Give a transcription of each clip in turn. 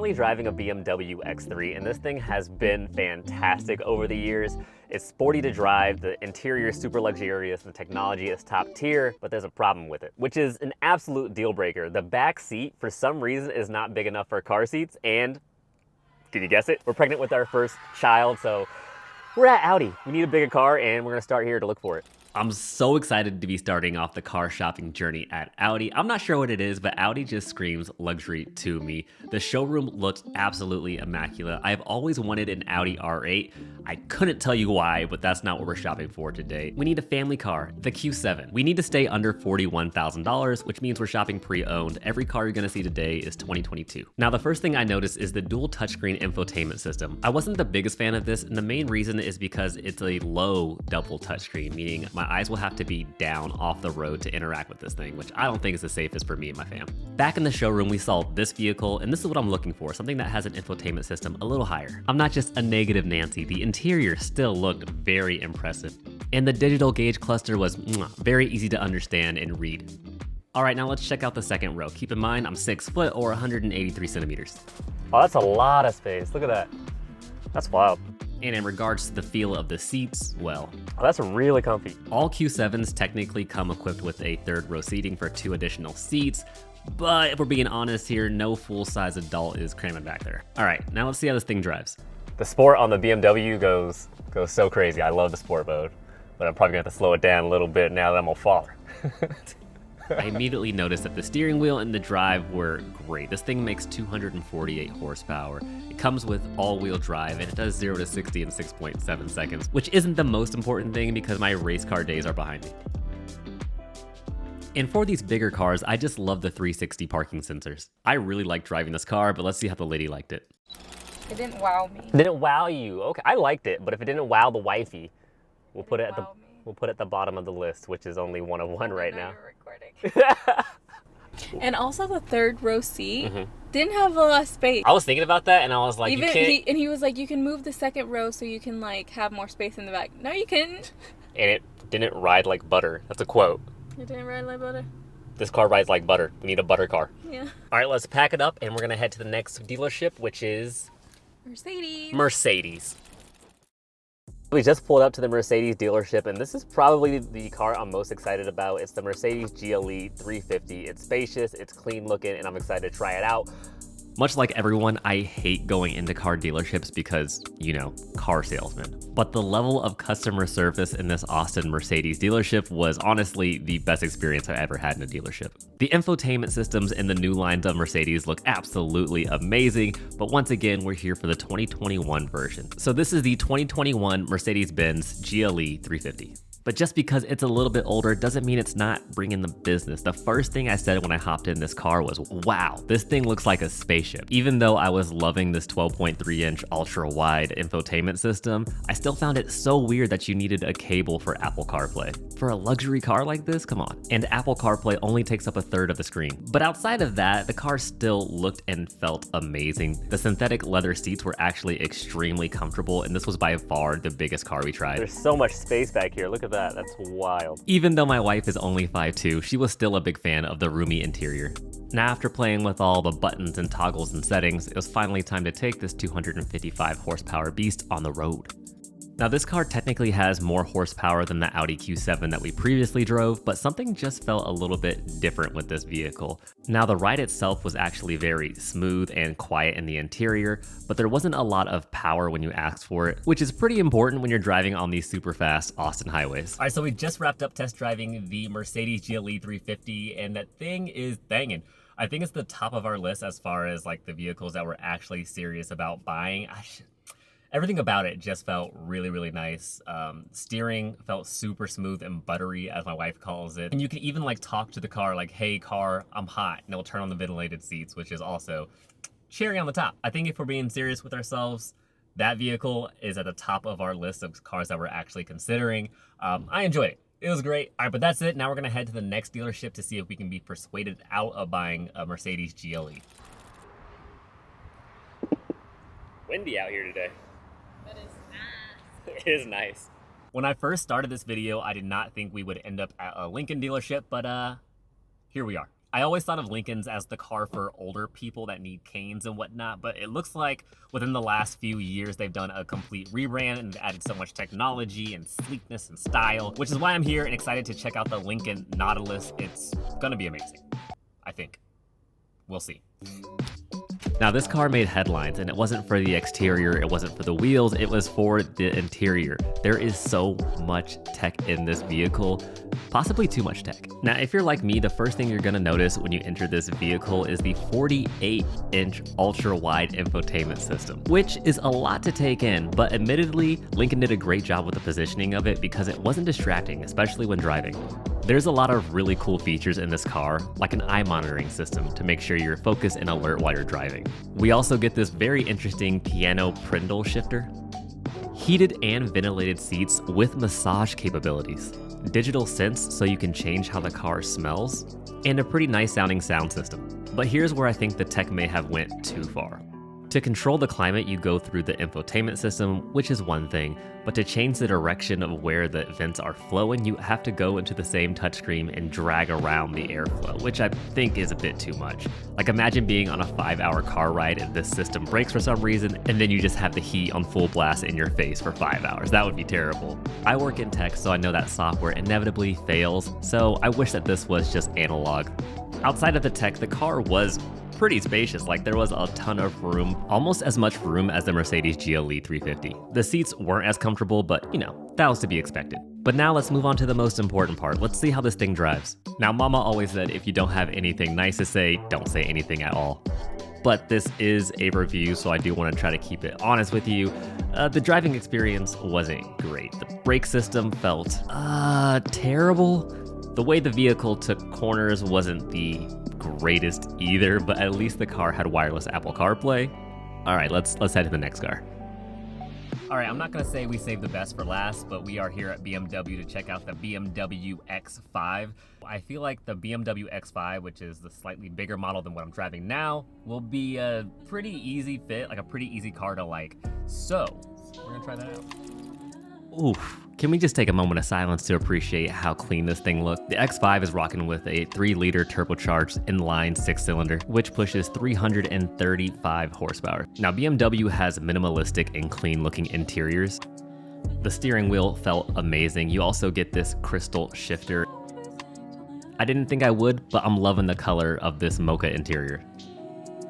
currently driving a BMW X3, and this thing has been fantastic over the years. It's sporty to drive, the interior is super luxurious, the technology is top tier, but there's a problem with it, which is an absolute deal breaker. The back seat, for some reason, is not big enough for car seats, and can you guess it? We're pregnant with our first child, so we're at Audi. We need a bigger car, and we're gonna start here to look for it. I'm so excited to be starting off the car shopping journey at Audi. I'm not sure what it is, but Audi just screams luxury to me. The showroom looks absolutely immaculate. I've always wanted an Audi R8. I couldn't tell you why, but that's not what we're shopping for today. We need a family car, the Q7. We need to stay under $41,000, which means we're shopping pre-owned. Every car you're gonna see today is 2022. Now, the first thing I noticed is the dual touchscreen infotainment system. I wasn't the biggest fan of this, and the main reason is because it's a low double touchscreen, meaning my eyes will have to be down off the road to interact with this thing, which I don't think is the safest for me and my fam. Back in the showroom, we saw this vehicle, and this is what I'm looking for, something that has an infotainment system a little higher. I'm not just a negative Nancy, the interior still looked very impressive. And the digital gauge cluster was very easy to understand and read. All right, now let's check out the second row. Keep in mind, I'm 6 foot or 183 centimeters. Oh, that's a lot of space, look at that. That's wild. And in regards to the feel of the seats, well, that's really comfy. All Q7s technically come equipped with a third row seating for 2 additional seats, but if we're being honest here, no full-size adult is cramming back there. All right, now let's see how this thing drives. The sport on the BMW goes so crazy. I love the sport mode, but I'm probably gonna have to slow it down a little bit now that I'm a father. I immediately noticed that the steering wheel and the drive were great. This thing makes 248 horsepower. It comes with all-wheel drive, and it does 0 to 60 in 6.7 seconds, which isn't the most important thing because my race car days are behind me. And for these bigger cars, I just love the 360 parking sensors. I really like driving this car, but let's see how the lady liked it. It didn't wow me. Didn't wow you? Okay, I liked it, but if it didn't wow the wifey, we'll put it at the bottom of the list, which is only 1 of 1 right now. And also the third row seat didn't have a lot of space. I was thinking about that, and I was like, he was like, you can move the second row so you can like have more space in the back. No, you couldn't. And it didn't ride like butter. That's a quote. It didn't ride like butter. This car rides like butter. We need a butter car. Yeah. All right, let's pack it up, and we're gonna head to the next dealership, which is Mercedes. We just pulled up to the Mercedes dealership, and this is probably the car I'm most excited about. It's the Mercedes GLE 350. It's spacious, it's clean looking, and I'm excited to try it out. Much like everyone, I hate going into car dealerships because, you know, car salesmen. But the level of customer service in this Austin Mercedes dealership was honestly the best experience I ever had in a dealership. The infotainment systems in the new lines of Mercedes look absolutely amazing, but once again, we're here for the 2021 version. So this is the 2021 Mercedes-Benz GLE 350. But just because it's a little bit older doesn't mean it's not bringing the business. The first thing I said when I hopped in this car was, wow, this thing looks like a spaceship. Even though I was loving this 12.3-inch ultra-wide infotainment system, I still found it so weird that you needed a cable for Apple CarPlay. For a luxury car like this, come on. And Apple CarPlay only takes up a third of the screen. But outside of that, the car still looked and felt amazing. The synthetic leather seats were actually extremely comfortable, and this was by far the biggest car we tried. There's so much space back here, look at that. That's wild. Even though my wife is only 5'2", she was still a big fan of the roomy interior. Now, after playing with all the buttons and toggles and settings, it was finally time to take this 255 horsepower beast on the road. Now, this car technically has more horsepower than the Audi Q7 that we previously drove, but something just felt a little bit different with this vehicle. Now, the ride itself was actually very smooth and quiet in the interior, but there wasn't a lot of power when you asked for it, which is pretty important when you're driving on these super fast Austin highways. All right, so we just wrapped up test driving the Mercedes GLE 350, and that thing is banging. I think it's the top of our list as far as like the vehicles that we're actually serious about buying. Everything about it just felt really, really nice. Steering felt super smooth and buttery, as my wife calls it. And you can even like talk to the car like, hey car, I'm hot. And it'll turn on the ventilated seats, which is also cherry on the top. I think if we're being serious with ourselves, that vehicle is at the top of our list of cars that we're actually considering. I enjoyed it. It was great. All right, but that's it. Now we're gonna head to the next dealership to see if we can be persuaded out of buying a Mercedes GLE. Windy out here today. That is nice. It is nice. When I first started this video, I did not think we would end up at a Lincoln dealership, but here we are. I always thought of Lincolns as the car for older people that need canes and whatnot, but it looks like within the last few years they've done a complete rebrand and added so much technology and sleekness and style, which is why I'm here and excited to check out the Lincoln Nautilus. It's gonna be amazing, I think. We'll see. Now, this car made headlines, and it wasn't for the exterior, it wasn't for the wheels, it was for the interior. There is so much tech in this vehicle, possibly too much tech. Now, if you're like me, the first thing you're gonna notice when you enter this vehicle is the 48-inch ultra-wide infotainment system, which is a lot to take in, but admittedly, Lincoln did a great job with the positioning of it because it wasn't distracting, especially when driving. There's a lot of really cool features in this car, like an eye monitoring system to make sure you're focused and alert while you're driving. We also get this very interesting piano Prindle shifter, heated and ventilated seats with massage capabilities, digital sense so you can change how the car smells, and a pretty nice sounding sound system. But here's where I think the tech may have went too far. To control the climate, you go through the infotainment system, which is one thing, but to change the direction of where the vents are flowing, you have to go into the same touchscreen and drag around the airflow, which I think is a bit too much. Like, imagine being on a 5-hour car ride and this system breaks for some reason, and then you just have the heat on full blast in your face for 5 hours. That would be terrible. I work in tech, so I know that software inevitably fails, so I wish that this was just analog. Outside of the tech, the car was pretty spacious. Like, there was a ton of room, almost as much room as the Mercedes GLE 350. The seats weren't as comfortable, but you know, that was to be expected. But now let's move on to the most important part. Let's see how this thing drives. Now, Mama always said if you don't have anything nice to say, don't say anything at all. But this is a review, so I do want to try to keep it honest with you. The driving experience wasn't great. The brake system felt terrible. The way the vehicle took corners wasn't the greatest either, but at least the car had wireless Apple CarPlay. All right, let's head to the next car. All right, I'm not gonna say we saved the best for last, but we are here at BMW to check out the BMW X5. I feel like the BMW X5, which is the slightly bigger model than what I'm driving now, will be a pretty easy fit, like a pretty easy car to like. So we're gonna try that out. Oof. Can we just take a moment of silence to appreciate how clean this thing looks? The X5 is rocking with a 3-liter turbocharged inline 6-cylinder, which pushes 335 horsepower. Now, BMW has minimalistic and clean-looking interiors. The steering wheel felt amazing. You also get this crystal shifter. I didn't think I would, but I'm loving the color of this mocha interior.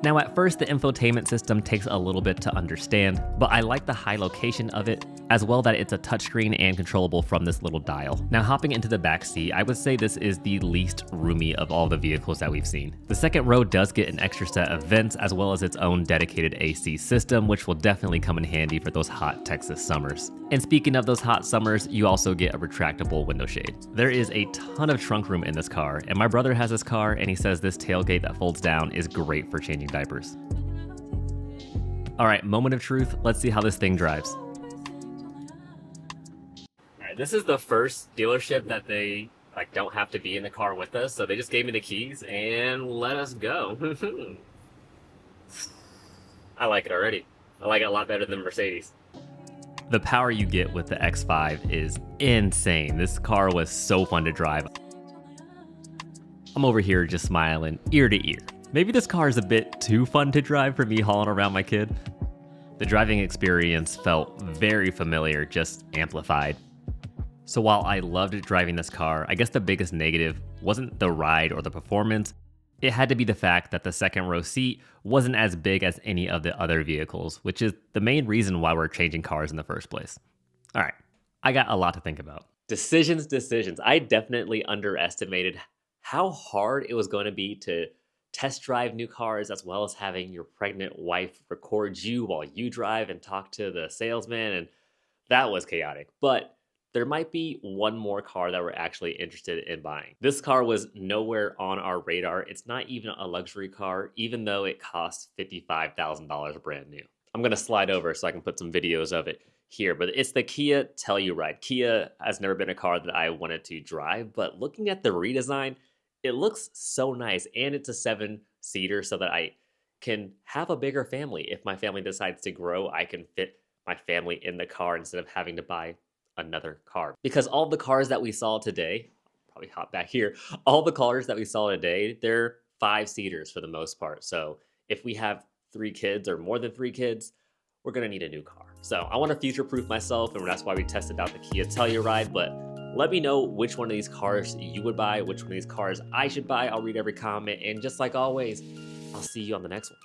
Now, at first, the infotainment system takes a little bit to understand, but I like the high location of it, as well that it's a touchscreen and controllable from this little dial. Now, hopping into the back seat, I would say this is the least roomy of all the vehicles that we've seen. The second row does get an extra set of vents, as well as its own dedicated AC system, which will definitely come in handy for those hot Texas summers. And speaking of those hot summers, you also get a retractable window shade. There is a ton of trunk room in this car, and my brother has this car, and he says this tailgate that folds down is great for changing diapers. All right, moment of truth. Let's see how this thing drives. All right, this is the first dealership that they don't have to be in the car with us, so they just gave me the keys and let us go. I like it already. I like it a lot better than Mercedes. The power you get with the X5 is insane. This car was so fun to drive. I'm over here just smiling ear to ear. Maybe this car is a bit too fun to drive for me hauling around my kid. The driving experience felt very familiar, just amplified. So while I loved driving this car, I guess the biggest negative wasn't the ride or the performance. It had to be the fact that the second row seat wasn't as big as any of the other vehicles, which is the main reason why we're changing cars in the first place. All right, I got a lot to think about. Decisions. I definitely underestimated how hard it was going to be to test drive new cars, as well as having your pregnant wife record you while you drive and talk to the salesman, and that was chaotic. But there might be one more car that we're actually interested in buying. This car was nowhere on our radar. It's not even a luxury car, even though it costs $55,000 brand new. I'm gonna slide over so I can put some videos of it here, but it's the Kia Telluride. Kia has never been a car that I wanted to drive, but looking at the redesign, it looks so nice, and it's a 7-seater so that I can have a bigger family. If my family decides to grow, I can fit my family in the car instead of having to buy another car. Because all the cars that we saw today, probably hop back here. All the cars that we saw today, they're 5-seaters for the most part. So if we have 3 kids or more than 3 kids, we're gonna need a new car. So I want to future-proof myself, and that's why we tested out the Kia Telluride. But let me know which one of these cars you would buy, which one of these cars I should buy. I'll read every comment, and just like always, I'll see you on the next one.